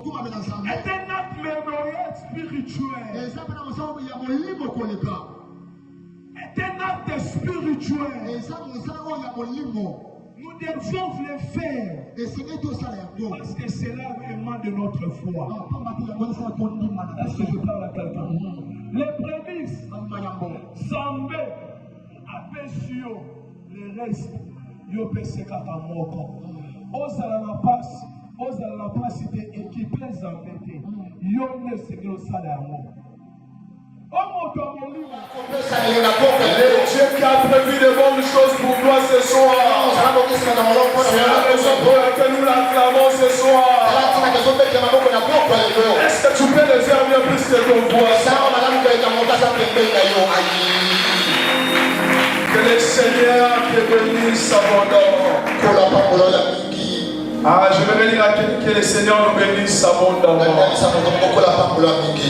est un acte mémoriel spirituel. Est un acte spirituel. Nous devons le faire parce que c'est l'élément de notre foi. Est-ce que je parle à quelqu'un? Les prémices, Zambé, Apesio, le reste, yo pese kaka moko. Ozala la passe d'équiper Zambé. Yo ne se que ça d'amour. Le Dieu qui a prévu de bonnes choses pour toi ce soir. C'est la raison pour laquelle nous l'acclamons ce soir. Est-ce que tu peux le faire bien plus que ton voisin? Que le Seigneur te bénisse abondamment. Ah, je vais venir à que le Seigneur nous bénisse abondamment.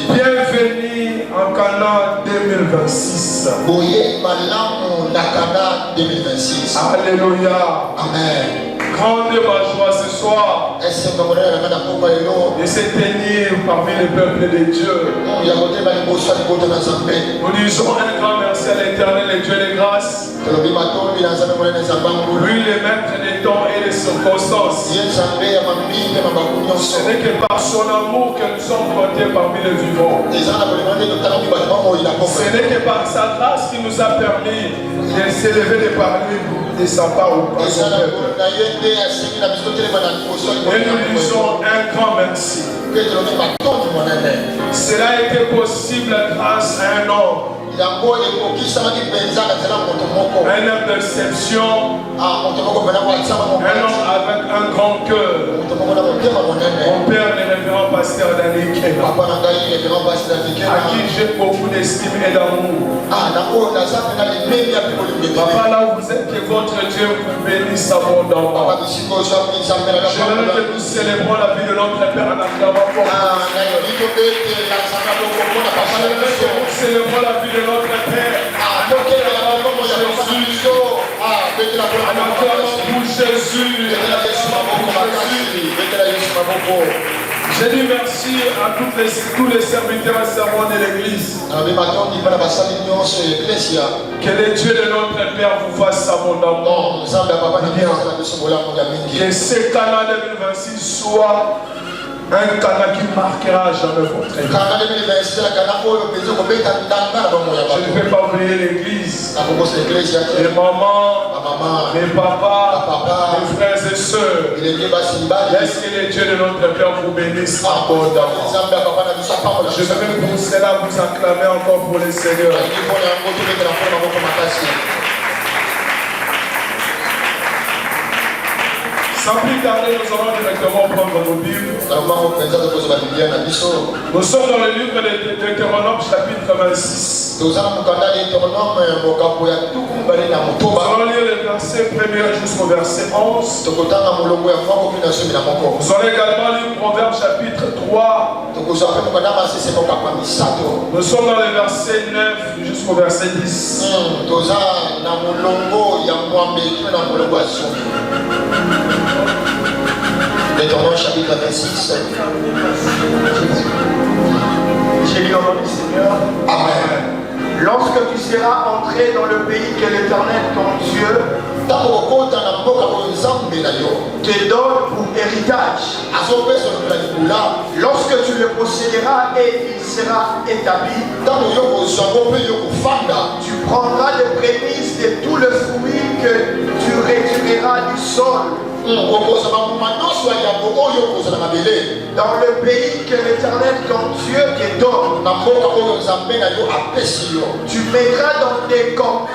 Bienvenue en Canaan 2026. Alléluia. Amen. Grande ma joie ce soir de se tenir parmi les peuples de Dieu. Nous disons un grand merci à l'Éternel, le Dieu de grâce. Lui, le maître des temps et des circonstances. Ce n'est que par son amour que nous sommes comptés parmi les vivants. Ce n'est que par sa grâce qui nous a permis de s'élever de parmi de sa part au son peuple. Et nous disons un grand merci. Cela a été possible grâce à un homme. Un homme d'exception, un homme avec un grand cœur. Mon père, le révérend pasteur Daniel, à qui j'ai beaucoup d'estime et d'amour. Papa, là où vous êtes, que votre Dieu vous bénisse abondamment. Je veux que nous célébrons la vie de notre Père en acclamant fort. Je veux que nous célébrons la vie de notre Père. Jésus. Je dis merci à tous les serviteurs et servantes de l'Église. Que le Dieu de notre Père vous fasse abondamment. Que ce Canaan 2026 soit un Canaan qui marquera jamais votre vie. Je ne vais pas oublier l'église, les mamans, les papas, les frères et sœurs. Laisse que le Dieu de notre Père vous bénisse abondamment. Je vais pour cela vous acclamer encore pour le Seigneur. Sans plus tarder, nous allons directement prendre nos Bibles. Nous sommes dans le livre de Deutéronome chapitre 26. Nous allons lire les versets 1er jusqu'au verset 11. Nous allons également lire Proverbe chapitre 3. Nous sommes dans les versets 9 jusqu'au verset 10. Deutéronome chapitre 26. J'ai lu au nom du Seigneur. Amen. Lorsque tu seras entré dans le pays que l'Éternel ton Dieu te donne pour héritage, lorsque tu le posséderas et il sera établi, tu prendras les prémices de tout le fruit que tu retireras du sol. Dans le pays que l'Éternel ton Dieu te donne, tu mettras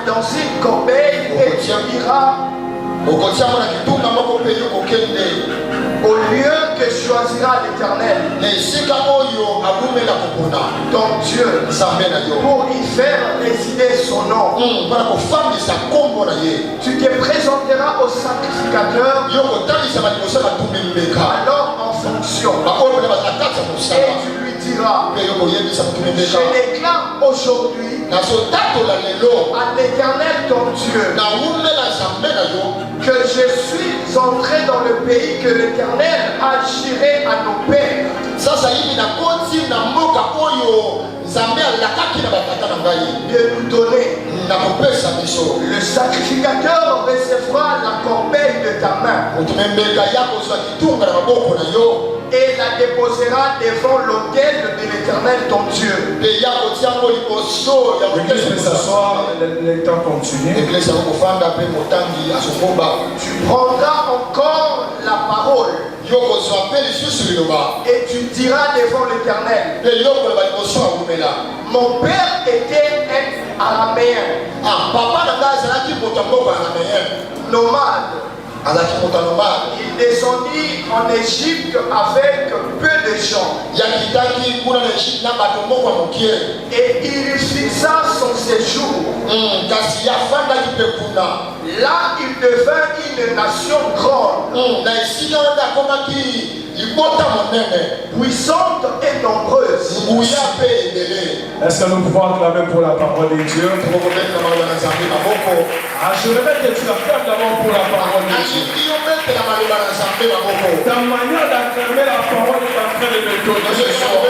dans une corbeille et tu iras au lieu que choisira l'Éternel, ton Dieu, pour y faire résider son nom. Tu te présenteras au sacrificateur alors en fonction, et tu lui diras: je déclare aujourd'hui à l'Éternel ton Dieu que je suis entré dans le pays que l'Éternel a juré à nos pères Sasa hivi na koti na mboka oyo Zambé alakaki na batata na ngai de nous donner na kopesa biso. Le sacrificateur recevra la corbeille de ta main. Utumembeka yako zwa kitunga na maboko na yo et la déposera devant l'autel de l'Éternel ton Dieu. L'église peut s'asseoir, le temps continue. Tu prendras encore la parole et tu diras devant l'Éternel. Mon père était un araméen, nomade. Il descendit en Égypte avec peu de gens. Et il fixa son séjour. Là, il devint une nation grande, puissante et nombreuse. Est-ce que nous pouvons acclamer pour la parole de Dieu? Ah, je vais mettre que tu acclames d'abord pour la parole de Dieu. Ta manière d'acclamer la parole est en train de me donner ce soir.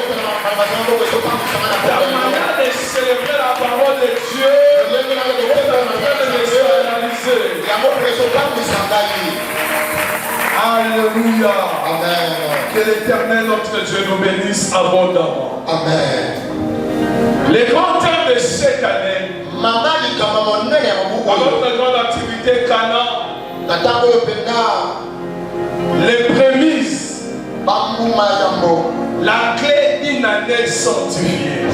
Ta manière de célébrer la parole de Dieu est en train de me réaliser. Alléluia. Amen. Que l'Éternel notre Dieu nous bénisse abondamment. Amen. Les grands thèmes de cette année, dans notre grande activité Cana, les prémices, la clé d'une année sanctifiée.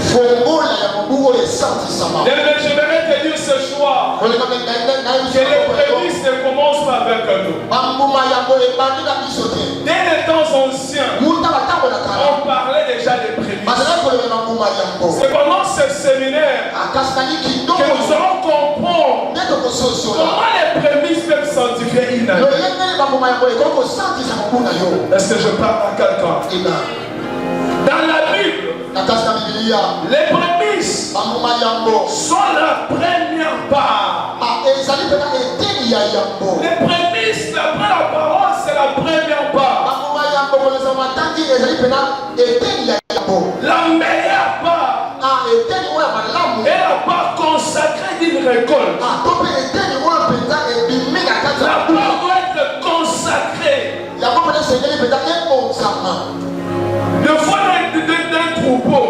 J'aimerais te dire ce soir que les prémices ne commencent pas avec nous. Dès les temps anciens, on parlait déjà des prémices. C'est pendant ce séminaire que nous allons comprendre comment les prémices peuvent sanctifier une année. Est-ce que je parle à quelqu'un? Dans la Bible, les prémices sont la première part. Les prémices, d'après la parole, c'est la première part. La meilleure part est la part consacrée d'une récolte. La part doit être consacrée. Le fois d'un troupeau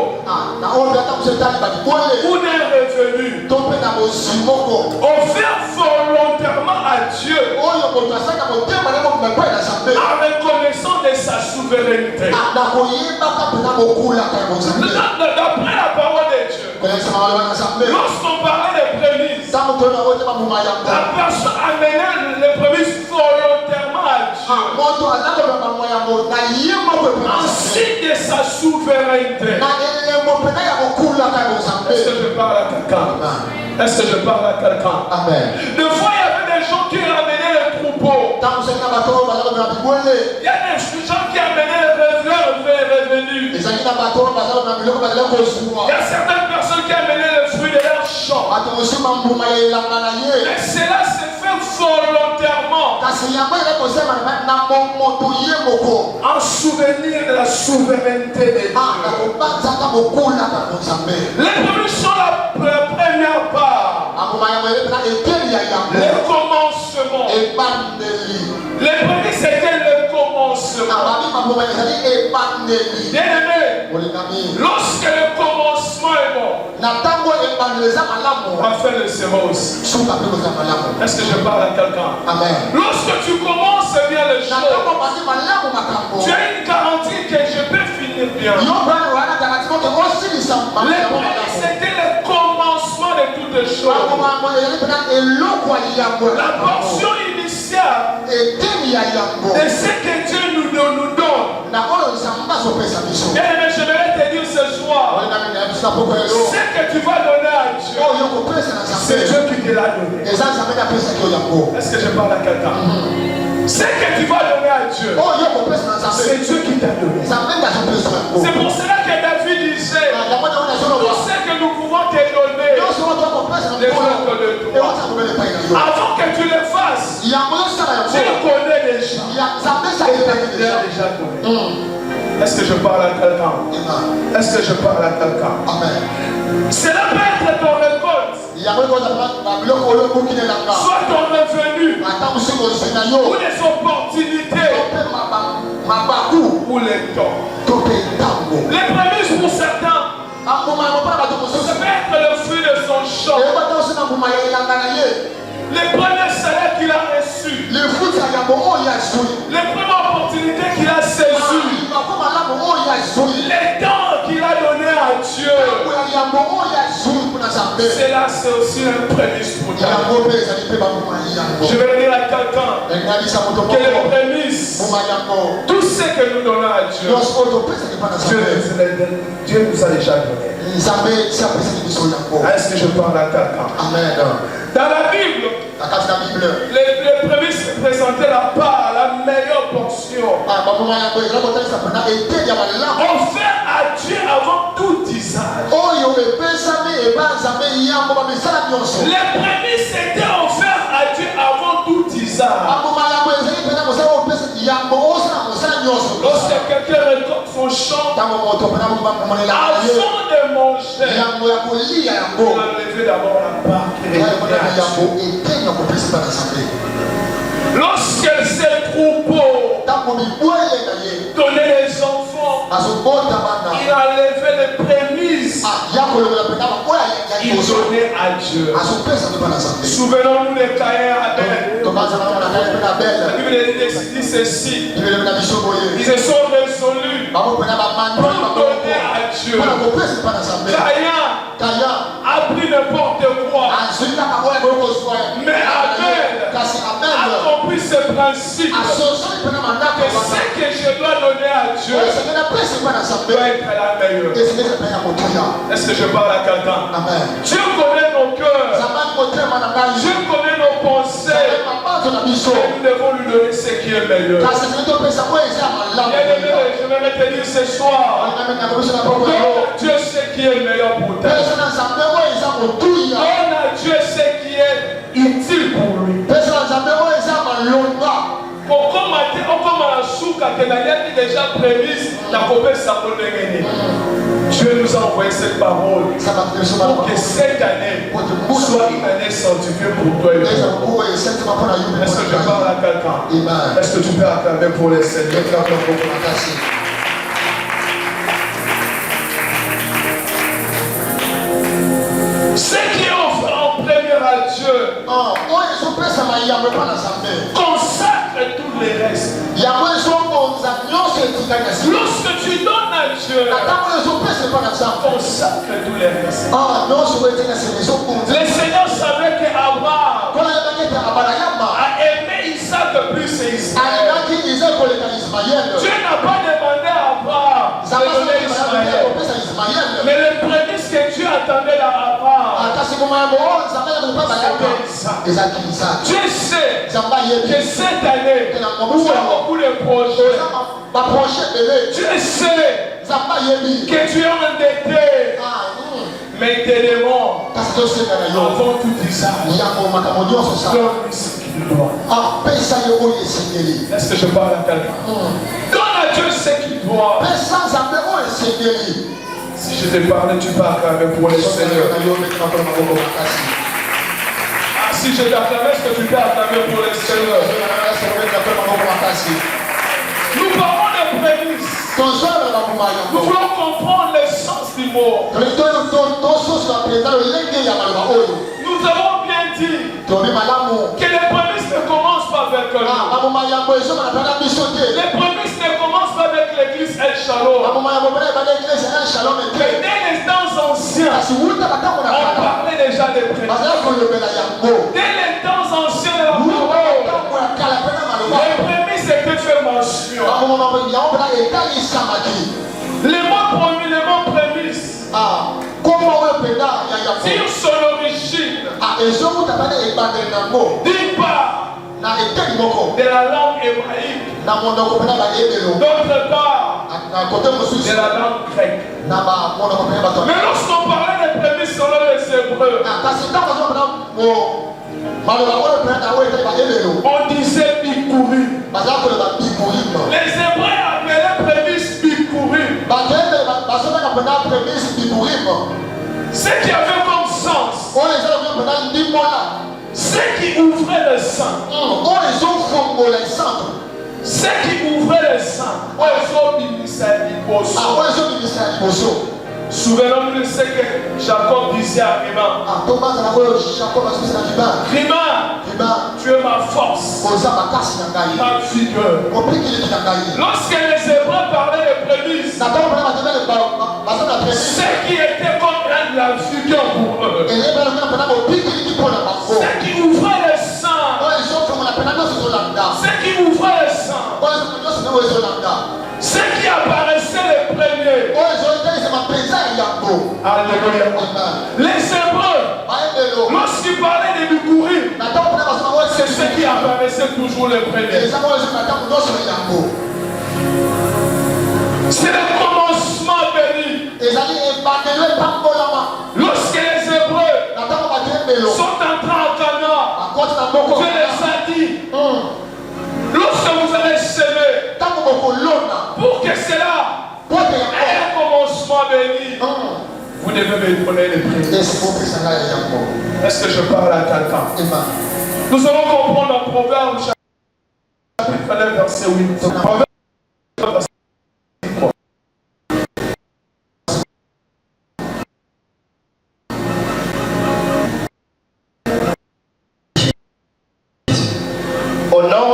ou d'un revenu offert volontairement à Dieu en reconnaissant de sa souveraineté. D'après la parole de Dieu, lorsqu'on parlait des prémices, la personne amenait les prémices volontairement à Dieu en signe de sa souveraineté. Est-ce que je parle à quelqu'un? Est-ce que je parle à quelqu'un? Amen. Des fois, il y avait des gens qui ramenaient les troupeaux. Il y a des gens qui amenaient les revenus. Il y a certaines personnes qui amenaient les fruits de leur champ. Et cela se fait volontairement. En souvenir de la souveraineté de Dieu. Les prémices sont la première part. Le commencement. Les prémices c'était le commencement. Bien-aimé, lorsque le commencement est bon, on va faire le semence. Est-ce que je parle à quelqu'un? Lorsque tu commences bien les choses, tu as une garantie que je peux finir bien. Les prémices c'était le commencement de toutes les choses. La portion initiale de ce que Dieu nous donne. Bien-aimé, je vais te dire ce soir, ce que tu vas donner à Dieu, c'est Dieu qui te l'a donné. Est-ce que je parle à quelqu'un? Ce que tu vas donner à Dieu, c'est Dieu qui t'a donné. C'est pour cela que David disait, tout ce que nous pouvons te donner, développe de toi. Avant que tu le fasses, Dieu connaît déjà. Il t'a déjà donné. Est-ce que je parle à quelqu'un? Est-ce que je parle à quelqu'un? Amen. Cela peut être ton récolte, soit ton revenu, ou les opportunités, ou les temps. Les prémices pour certains, ça peut être le fruit de son champ. Les premiers salaires qu'il a reçus, les premières opportunités qu'il a saisies, les temps qu'il a donné à Dieu, cela c'est aussi un prémisse pour toi. Je vais le dire à quelqu'un que les prémices, tout ce que nous donnons à Dieu, Dieu nous a déjà donné. Est-ce que je parle à quelqu'un? Dans la Bible, les prémices présentaient la part, la meilleure portion. Offert à Dieu avant tout usage. Les prémices étaient offertes à Dieu avant tout usage. Lorsque quelqu'un récolte son champ, avant de manger, il a levé d'abord la part qui est lorsque ces troupeaux donnaient les enfants, il a levé les prémices. Il donnait à Dieu. Souvenons-nous de Caïn et Abel. La Bible dit ceci. Ils se sont résolus pour donner à Dieu. Caïn a pris n'importe quoi. Mais Abel a compris ce principe que ce que je dois donner à Dieu doit être la meilleure. Est-ce que je parle à quelqu'un? Dieu connaît nos cœurs. Dieu connaît nos pensées. Et nous devons lui donner ce qui est meilleur. Je vais te dire ce soir, Dieu sait qui est meilleur pour toi. Donne à Dieu ce qui est utile pour lui. déjà prévise la promesse à mon aîné. Dieu nous a envoyé cette parole pour que cette année soit une année sanctifiée pour toi et pour moi. Est-ce que je parle à quelqu'un? Est-ce que tu peux acclamer pour les Seigneurs? Ce qui est offert en premier à Dieu consacre tous les restes. Lorsque tu donnes à Dieu, consacre tous les restes. Le Seigneur savait qu'Abraham a aimé Isaac plus et Ismaël. Dieu n'a pas demandé à Abraham de donner Ismaël. Mais le prémisse que Dieu attendait d'Abraham, Dieu sait que cette année, tu as beaucoup de projets. Dieu sait que tu es endetté. Mais il te demande, avant tout usage, donne-lui ce qu'il doit. Est-ce que je parle à quelqu'un? Donne à Dieu ce qu'il doit. Si je te parle, tu peux acclamer pour les Seigneurs. Si je t'acclame, est-ce que tu peux acclamer pour les Seigneurs? Nous parlons de prémices. Nous voulons comprendre le sens du mot. Nous avons bien dit que les prémices ne commencent pas avec nous. Les prémices ne commencent pas avec l'église El Shalom. Mais dès les temps anciens, on parlait déjà des prémices. Dès les temps anciens de la parole, les prémices étaient fait mention. Les mots promis, les mots prémices, tire son origine d'une part de la langue hébraïque, d'autre part de la langue grecque. Mais lorsqu'on parlait des prémices selon les Hébreux, on disait Bikurim. Les Hébreux appelaient prémices Bikurim. Ce qui avait comme sens. Ce qui ouvrait le sang. Ce qui ouvrait le sang. Souvenons-nous de ce que Jacob disait à Rima. Rima, tu es ma force, ma figure. Lorsque les Hébreux parlaient de prémices, ce qui était comme la figure pour eux, ce qui ouvrait le sang, ce qui ouvrait le sang, ce qui apparaissait le premier. Alléluia. Les Hébreux, lorsqu'ils parlaient de Bikurim, c'est ce qui apparaissait toujours le premier. C'est le commencement béni. Lorsque les Hébreux sont entrés en Canaan, Dieu les a dit, lorsque vous allez semer, pour que cela ait un commencement béni, vous devez me donner les prémices. Est-ce que je parle à quelqu'un? Nous allons comprendre dans Proverbe chapitre 1 verset 8. Proverbe verset 3. Au nom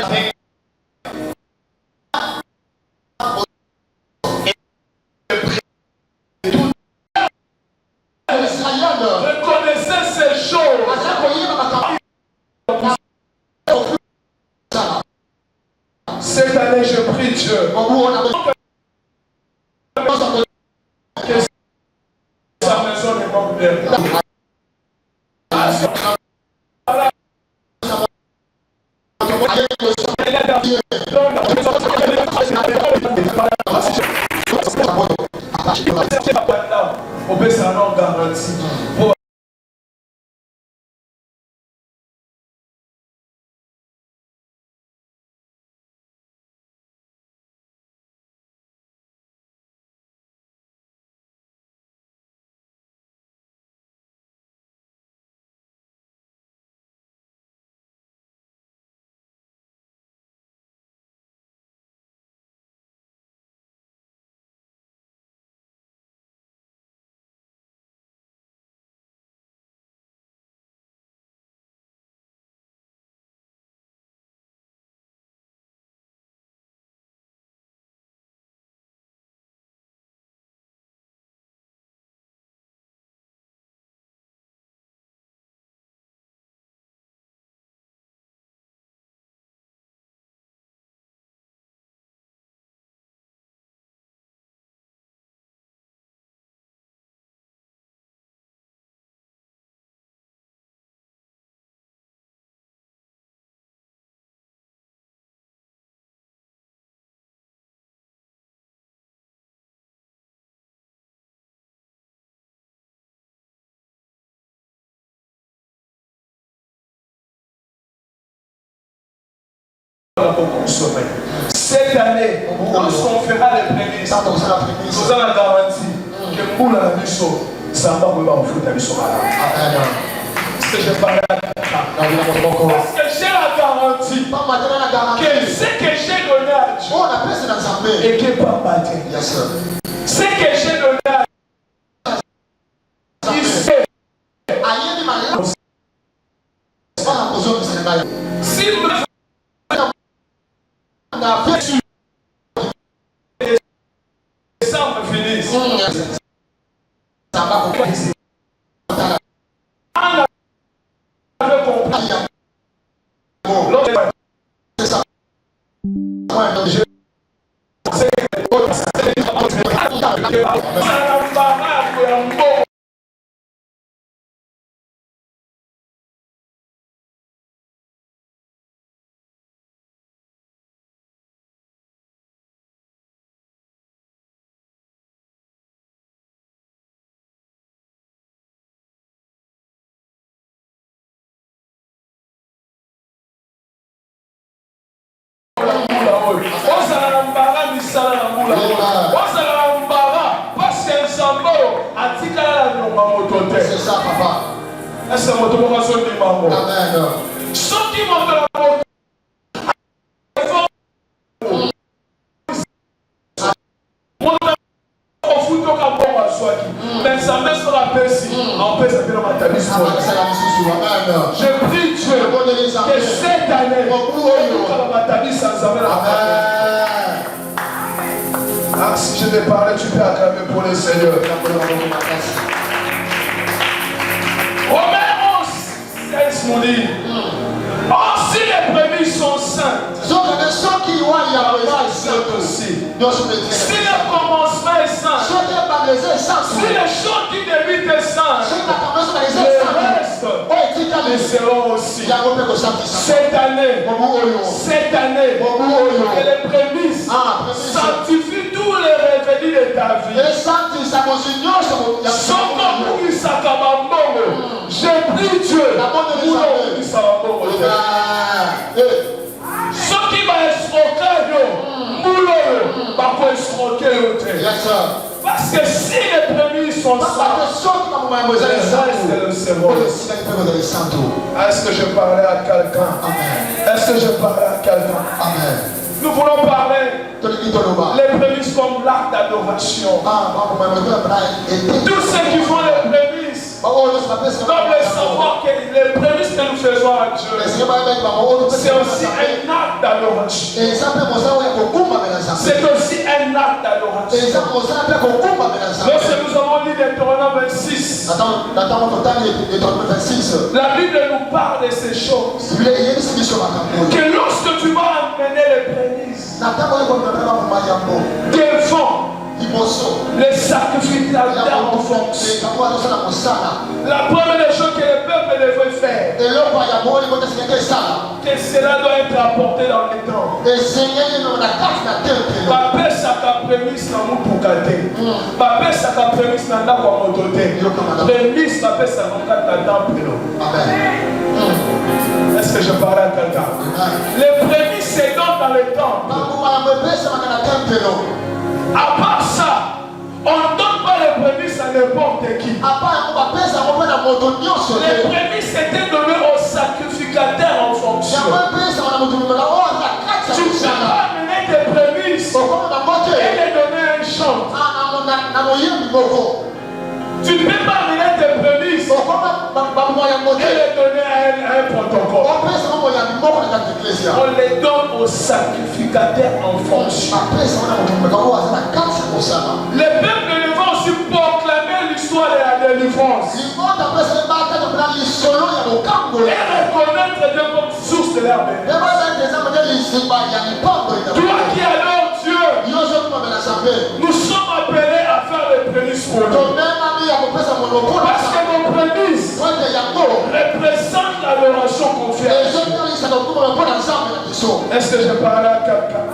de reconnaissez ces choses. Cette année, je prie Dieu que sa maison ne manque de rien. On peut s'en garantir. Pour consommer. Cette année, lorsqu'on fera les prémices, nous allons la garantie que pour la mission, ça va vous foutre la mission malade. Est-ce que je parle à quelqu'un? Parce que j'ai la garantie que ce que j'ai donné à Dieu et que Papa dit, ce que j'ai donné à Dieu, il sait. Si nous décembre finisse, ça va vous faire. On avait compris. C'est ça. Parce que Est-ce que votre monde va se dire mango? Amen. Ceux qui vont de la boca. Mais ça met sur la paix-ci. En paix, ça fait dans ma tamise. Je prie Dieu que cette année, ma tamise sans jamais la faire. Ah, si je vais parler, tu peux acclamer pour le Seigneur. Romains 11, 16 nous dit. Or, si les prémices sont saintes, aussi. Si le commencement est saint, si les choses qui débutent est saint, le reste seront aussi. Cette année, que les prémices sanctifient tous les revenus de ta vie. Je prie Dieu. Ceux qui vont escroquer, parce que si les prémices sont saints, le seront. Est-ce que je parlais à quelqu'un? Est-ce que je parlais à quelqu'un? Nous voulons parler les prémices comme l'acte d'adoration. Tous ceux qui font les prémices doivent savoir que les prémices que nous faisons à Dieu, c'est aussi un acte d'adoration. C'est aussi un acte d'adoration. Lorsque nous avons lu Deutéronome 26, la Bible nous parle de ces choses. Que lorsque tu vas amener les prémices, devant les sacrificateurs en fonction, la première chose que le peuple devait faire, que cela doit être apporté dans les temps. Papé saka prémisse na mu pokate. Papé saka prémisse na ndako wa motote. Prémisse papé saka kata temple. Est-ce que je parle à quelqu'un? Les prémices c'est dans le temple. À part ça, on ne donne pas les prémices à n'importe qui. Les prémices étaient données aux sacrificateurs en fonction. Tu peux amener tes prémices et les donner à un chant. Tu ne peux pas amener tes prémices et les donner à un protocole. On les donne aux sacrificateurs en fonction. Les peuples devant aussi proclamer l'histoire de la délivrance et reconnaître Dieu comme source de leur bénédiction. Toi qui adores Dieu, nous sommes appelés à faire les prémices pour nous. Parce que nos prémices représentent l'adoration confiante. Est-ce que je parle à quelqu'un?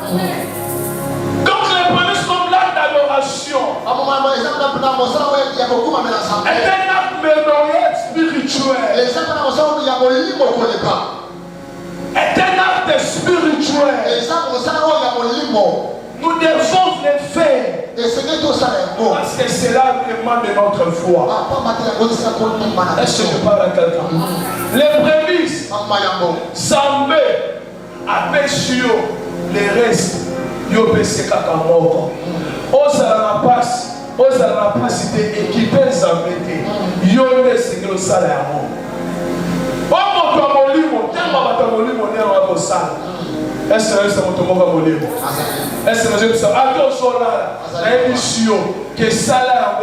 Donc les prémices comme l'acte d'adoration est un acte mémoriel spirituel. Est un acte spirituel. Nous devons les faire. Parce que c'est là l'élément de notre foi. Est-ce que je parle à quelqu'un? Les prémices, Sambé, Abeshio, les restes, Yobese Kakamoko. Osala la pasité équipée Zambete. Yone Sengelo Salayamo. Omo Tomolimo, tellement Batamolimo Nero Abosala. Est-ce que c'est mon Molimo? Est-ce que c'est attention là, la émission que ça là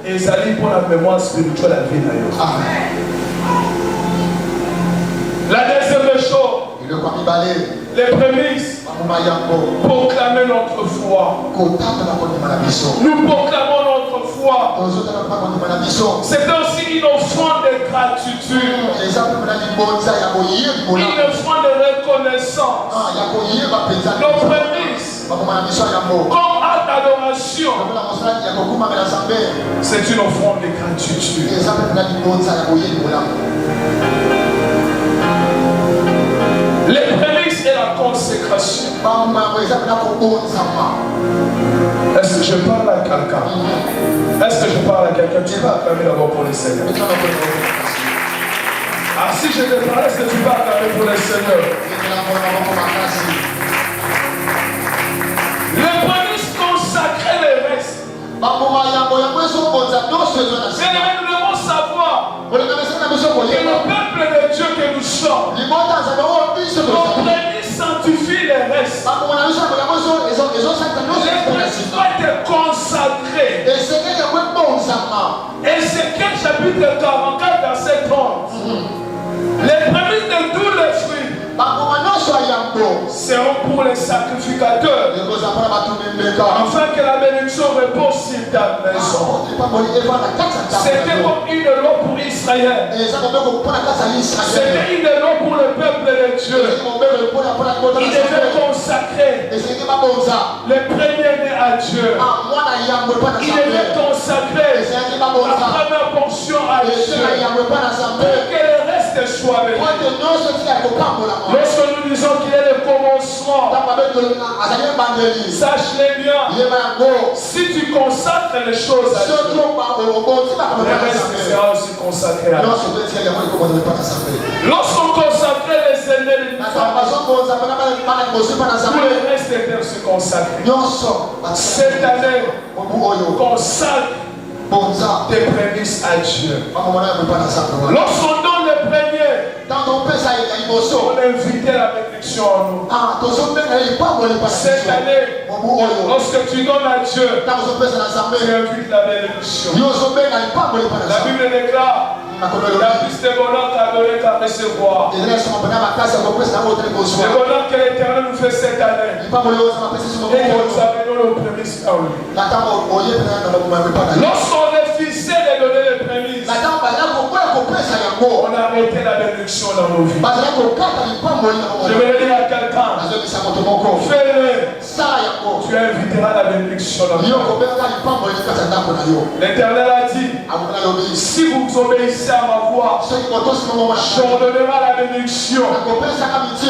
et ça dit pour la mémoire spirituelle à vie d'ailleurs. La deuxième chose, les prémices, proclamer notre foi. Nous proclamons notre foi. C'est aussi une offrande de gratitude, une offrande de reconnaissance. Nos prémices, comme acte d'adoration, c'est une offrande de gratitude. Les prémices et la consécration. Est-ce que je parle à quelqu'un? Est-ce que je parle à quelqu'un? Tu vas acclamer d'abord pour le Seigneur. Ah, si je te parlais, est-ce que tu vas acclamer pour le Seigneur? Les prémices consacrés les restes. Bien-aimés, nous devons savoir que le peuple de Dieu que nous sommes, nos prémices sanctifient les restes. Les prémices doivent être consacrés. Ézéchiel chapitre 44, verset 30. Les prémices de tous les fruits seront pour les sacrificateurs, afin que la bénédiction repose sur ta maison. C'était comme une loi pour Israël. C'était une loi pour le peuple de Dieu. Il devait consacrer les premiers-nés à Dieu. Il devait consacrer la première portion à Dieu pour que le reste soit béni. Lorsque nous disons qu'il est le commencement, sache-le bien, si tu consacres les choses à Dieu, le reste sera aussi consacré à Dieu. Lorsqu'on consacrait les aînés, tout le reste était aussi consacré. Cette année, consacre tes prémices à Dieu. Lorsqu'on donne les premiers, on invitait la bénédiction en nous. Cette année, lorsque tu donnes à Dieu, tu invites la bénédiction. La Bible déclare, il y a plus de bonheur qu'à donner qu'à recevoir. Le bonheur que l'Éternel nous fait cette année, et que nous amenons nos prémices à lui. Lorsqu'on refusait de donner les prémices, on a arrêté la bénédiction dans nos vies. Je vais le dire à quelqu'un, fais-le, tu inviteras la bénédiction dans nos vies. L'Éternel a dit, si vous obéissez à ma voix, j'ordonnerai la bénédiction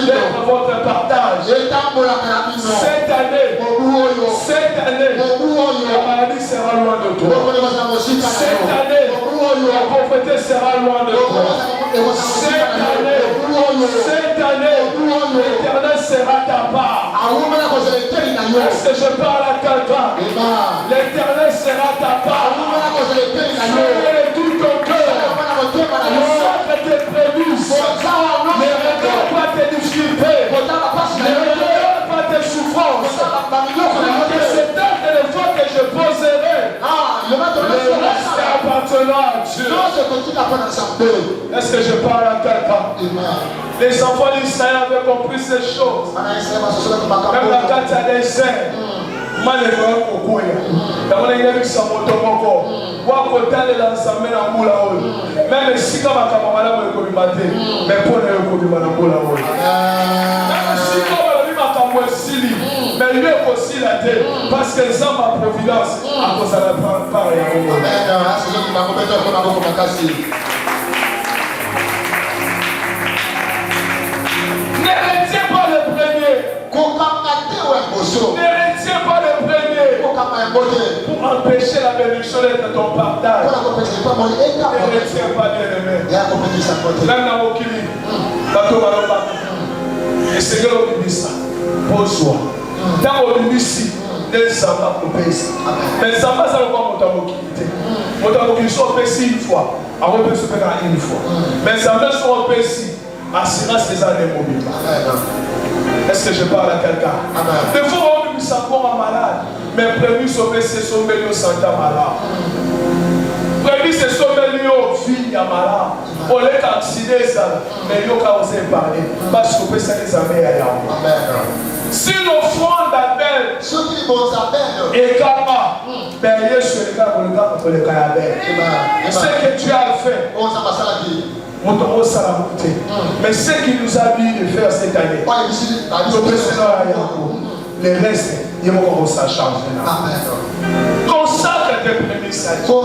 d'être votre partage. Cette année, la maladie sera loin de toi. Cette année, la pauvreté sera loin de toi. Cette année, l'Éternel sera ta part. Est-ce que je parle à quelqu'un? L'Éternel sera ta part. Fais-le de tout ton cœur. Consacre tes prémices. Ne regarde pas tes difficultés. Ne regarde pas tes souffrances. C'est dans les fois que je poserai. Le reste appartenant à Dieu. Est-ce que je parle à quelqu'un? Les enfants d'Israël avaient compris ces choses. Même la carte à désert. Même si comme mais lui est aussi la tête parce que ça ma providence à cause de la part. Ne retiens pas le premier. Ne retiens pas le premier pour empêcher la bénédiction d'être ton partage. Ne retiens pas bien-aimé. Même dans vos kili, et c'est que l'on dit ça. Pose-toi. Dans le ici, les samba obéissent. Mais les samba, ça ne va pas monter à mobilité. Monter à mobilité, on paie une fois. On peut se faire une fois. Mais les samba sont obéissés. Assurance les années mobiles. Est-ce que je parle à quelqu'un? Des fois, on dit que ça va malade. Mais prévu sauver ses sommets au santé malade. Prévu ses sommets au vie à malade. On les accidents, mais ils ont causé parler. Parce qu'on peut s'en examiner à si l'offrande d'Abel est capable, ben Yesu est capable de le faire. Ce que tu as fait, mais ce qu'il nous a dit de faire cette année, le reste, il va commencer à changer. Consacre tes prémices à Dieu.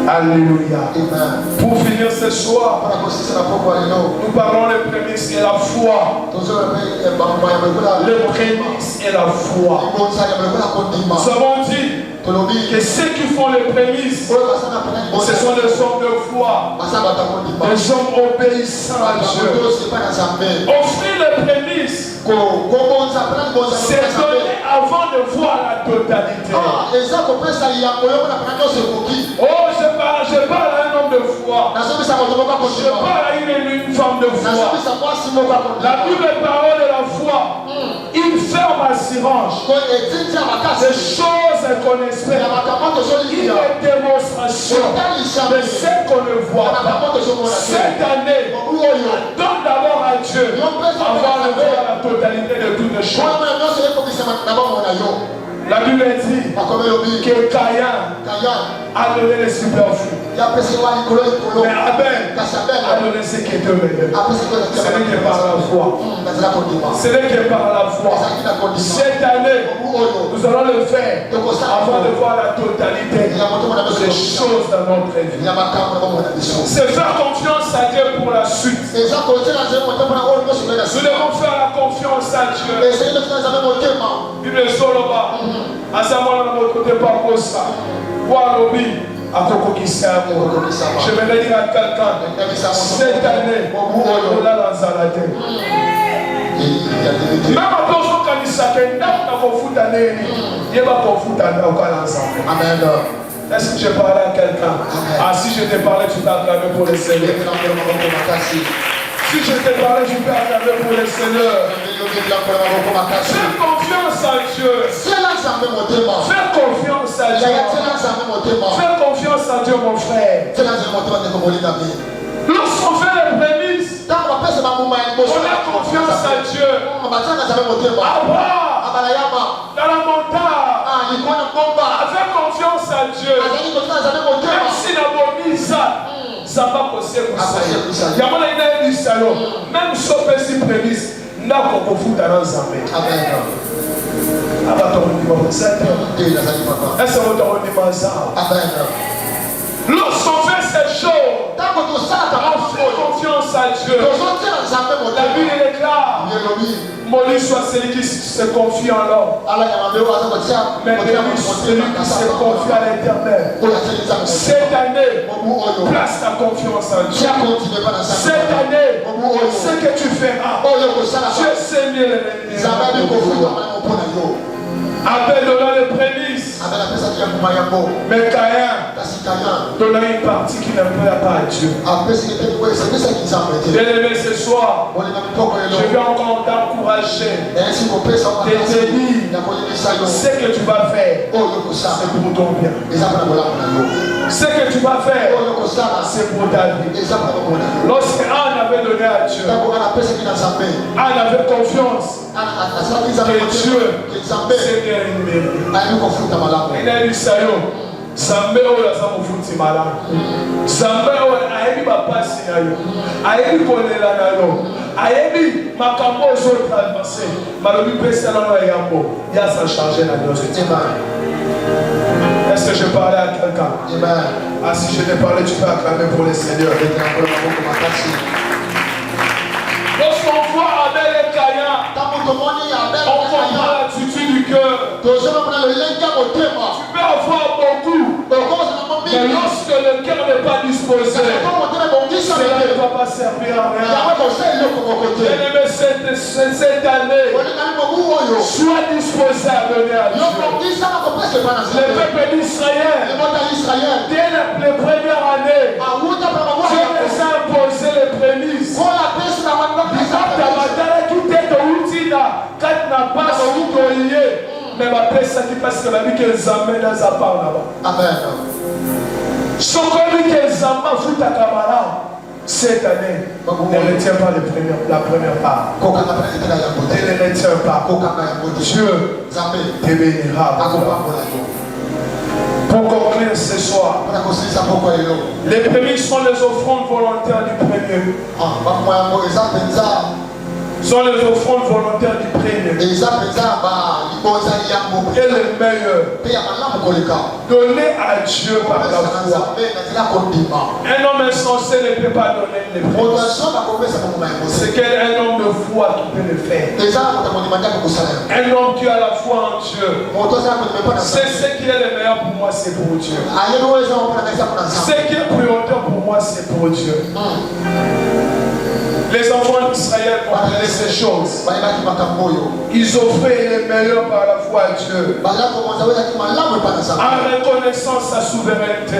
Alléluia. Pour finir ce soir, nous parlons des prémices et la foi. Les prémices et la foi. Nous avons dit que ceux qui font les prémices, ce sont des hommes de foi, des hommes obéissants à Dieu. Offrir les prémices, c'est donner avant de voir la totalité. Oh, je parle à un homme de foi. Je parle à une femme de foi. La Bible parole de la foi. Une ferme assurance. Des choses qu'on espère. Une démonstration de ce qu'on ne voit pas. Cette année, donne d'abord à Dieu avant de voir la totalité de toutes les choses. La Bible dit que Caïn a donné les superflus. Mais Abel a donné ce qui était meilleur. Ce n'est que par la foi. Ce n'est que par la foi. Cette année, nous allons le faire avant de voir la totalité des choses dans notre vie. C'est faire confiance à Dieu pour la suite. Nous devons faire la confiance à Dieu. Bible Soloba, à sa mort dans notre côté par ça. Je vais dire à quelqu'un, cette année, on l'a dans la tête. Même à personne qui dit ça, qu'il n'y a pas de foot année, il n'y a pas de foot année au ensemble. Amen. Est-ce que je parle à quelqu'un? Ah, si je t'ai parlé, tu t'as acclamé pour le Seigneur. Si je t'ai parlé, tu peux acclamer pour le Seigneur. Fais confiance à Dieu. Fais confiance à Dieu. Fais confiance à Dieu, mon frère. Lorsqu'on fait les prémices, on a confiance à Dieu. Abraham, dans la montagne, avec confiance à Dieu. Même si la bombe ça va passer pour ça. Il y a un salon. Même si on fait si prémisse, n'a pas de foot dans l'ensemble. Amen. Lorsqu'on fait ces choses, on fait confiance à Dieu. La Bible est claire. Maudit soit celui qui se confie en l'homme. Mais béni celui qui se confie à l'Éternel. Cette année, place ta confiance en Dieu. Cette année, ce que tu feras, Dieu sait mieux les Abel donna les prémices. Mais Caïn donna une partie qui n'appelle pas à Dieu. Bien aimé ce soir, je vais encore t'encourager. Te dire ce que tu vas faire, c'est pour ton bien. Ce que tu vas faire, c'est pour ta vie. Lorsque Anne avait donné à Dieu, Anne avait confiance que Dieu c'est bien aimé. Il a dit ça, Zambé ola za mufuti malamu. Zambé ola ayebi bapasi na yo. Ayebi kolela na yo. Ayebi makambo zo traverser. Malobi pesa na yo yambo. Ya sa charger na yo. Est-ce que je parlais à quelqu'un? Ah, si je t'ai parlé, tu peux acclamer pour le Seigneur. Lorsqu'on voit Abel et Caïn, on comprend l'attitude du cœur. Tu peux avoir beaucoup, mais lorsque le cœur n'est pas disposé, cela ne va pas servir à rien. Bien-aimé, cette année, sois disposé à donner à Dieu. Le peuple d'Israël, dès les premières années, Dieu les a imposé les prémices. Mais ma paix, ça qui passe que la vie qu'elles amènent dans sa part là-bas. Amen. Ce qu'on dit qu'elles amènent foutent à Kamara cette année, ne retient pas la première part. Ne les retient pas. Dieu te bénira. Pour conclure ce soir, les prémices sont les offrandes volontaires du premier. sont les offrandes volontaires du premier. Et les meilleurs. Donnés à Dieu par la foi. Un homme insensé ne peut pas donner les prémices. C'est qu'un homme de foi qui peut le faire. Un homme qui a la foi en Dieu. C'est ce qui est le meilleur pour moi, c'est pour Dieu. Ce qui est prioritaire pour moi, c'est pour Dieu. Les enfants d'Israël comprenaient ces choses. Ils offraient les meilleurs par la foi à Dieu. En reconnaissant sa souveraineté.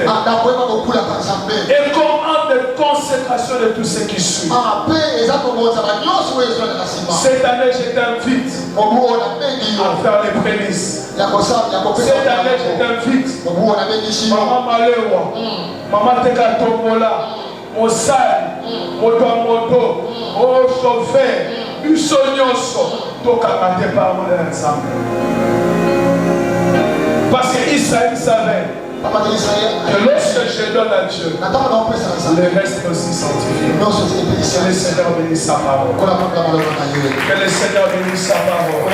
Et comme acte de consécration de tout ce qui suit. Cette année, je t'invite à faire les prémices. Cette année, je t'invite. Maman Malewa, Maman Tekatombola, Mosali, Moto, au chauffeur, du sonyoso, tokamate par mon ensemble. Parce qu'Israël savait que lorsque je donne à Dieu, le reste est aussi sanctifié. Que le Seigneur bénisse sa parole. Que le Seigneur bénisse sa parole.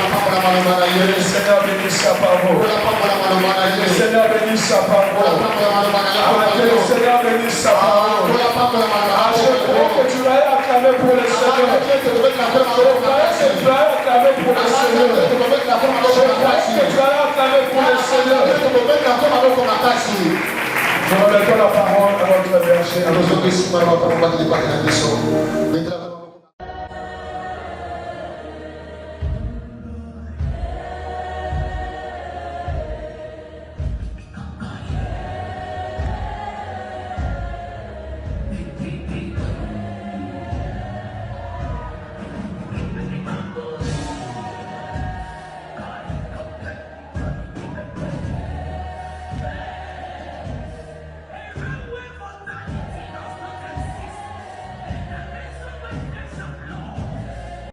Que le Seigneur bénisse sa parole. Que le Seigneur bénisse sa parole. Que le Seigneur bénisse sa parole. Je crois que tu vas acclamer pour le Seigneur. Je crois que tu vas acclamer pour le Seigneur. Je crois que tu vas acclamer pour le Seigneur. Nous remettons la parole à notre berger.